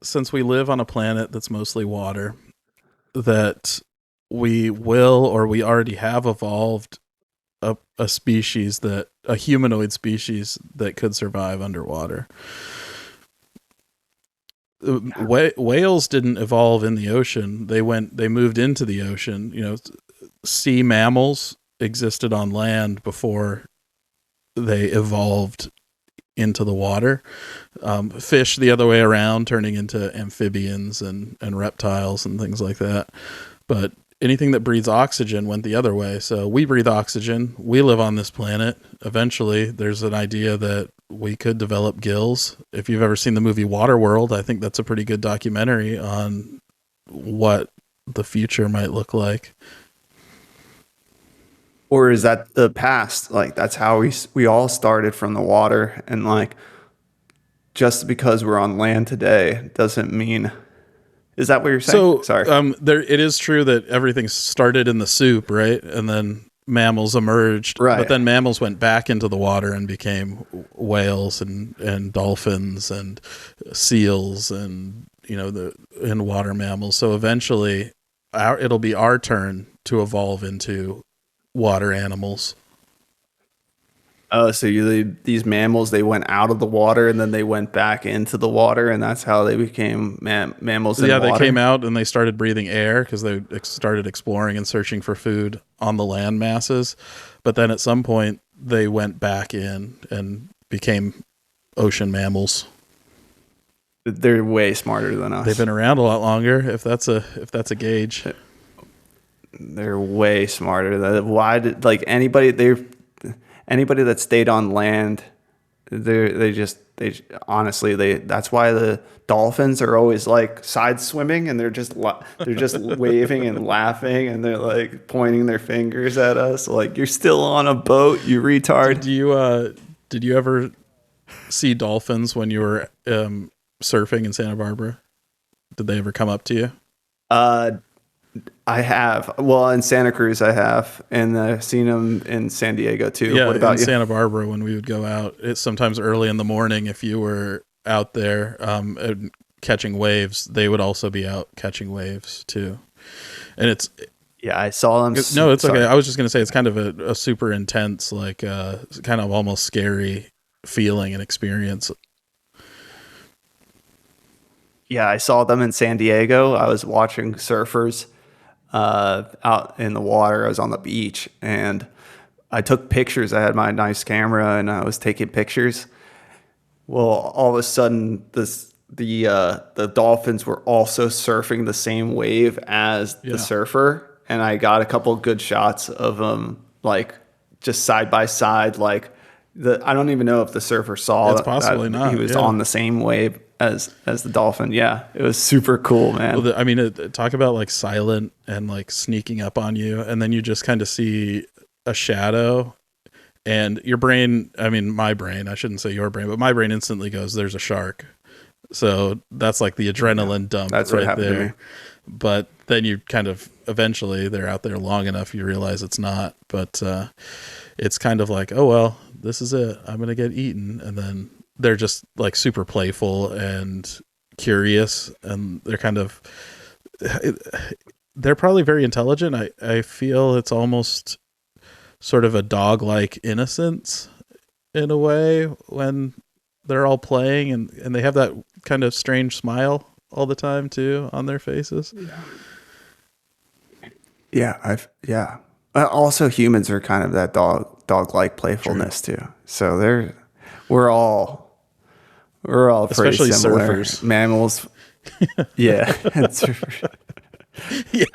since we live on a planet that's mostly water, that we will or we already have evolved a species that a humanoid species that could survive underwater. Whales didn't evolve in the ocean. They moved into the ocean. Sea mammals existed on land before they evolved into the water. Fish the other way around, turning into amphibians and reptiles and things like that. But anything that breathes oxygen went the other way. So we breathe oxygen. We live on this planet. Eventually, there's an idea that we could develop gills. If you've ever seen the movie Waterworld, I think that's a pretty good documentary on what the future might look like. Or is that the past? Like that's how we all started from the water, and like just because we're on land today doesn't mean. Is that what you're saying? So, Sorry. it is true that everything started in the soup, right? And then mammals emerged, Right. But then mammals went back into the water and became whales and dolphins and seals and and water mammals. So eventually, it'll be our turn to evolve into water animals. Oh, so these mammals, they went out of the water and then they went back into the water, and that's how they became mammals in water? Yeah, they came out and they started breathing air because they started exploring and searching for food on the land masses. But then at some point, they went back in and became ocean mammals. They're way smarter than us. They've been around a lot longer, if that's a gauge. They're way smarter. Why did anybody that stayed on land, that's why the dolphins are always like side swimming, and they're just waving and laughing, and they're like pointing their fingers at us like, you're still on a boat, you retard. Did you ever see dolphins when you were surfing in Santa Barbara? Did they ever come up to you? I have. Well, in Santa Cruz, I have, and I've seen them in San Diego too. Yeah, what about you? Santa Barbara, when we would go out, it's sometimes early in the morning. If you were out there catching waves, they would also be out catching waves too. And yeah, I saw them. No, it's okay. I was just gonna say it's kind of a super intense, like kind of almost scary feeling and experience. Yeah, I saw them in San Diego. I was watching surfers out in the water. I was on the beach and I took pictures. I had my nice camera and I was taking pictures. Well, all of a sudden, the dolphins were also surfing the same wave as the surfer, and I got a couple good shots of them, like just side by side. Like I don't even know if the surfer saw It's possibly that not. He was on the same wave as the dolphin. Yeah, it was super cool, man. Well, talk about like silent and like sneaking up on you, and then you just kind of see a shadow, and your brain, my brain, I shouldn't say your brain, but my brain instantly goes, there's a shark. So that's like the adrenaline dump. That's right what happened there. to me. But then you kind of eventually, they're out there long enough, you realize it's not. But it's kind of like, oh well, this is it, I'm gonna get eaten. And then they're just like super playful and curious, and they're probably very intelligent. I feel it's almost sort of a dog-like innocence in a way when they're all playing, and they have that kind of strange smile all the time too on their faces. Yeah. Also, humans are kind of that dog-like playfulness too. So we're all pretty especially similar. surfers. Mammals. Yeah. Yeah.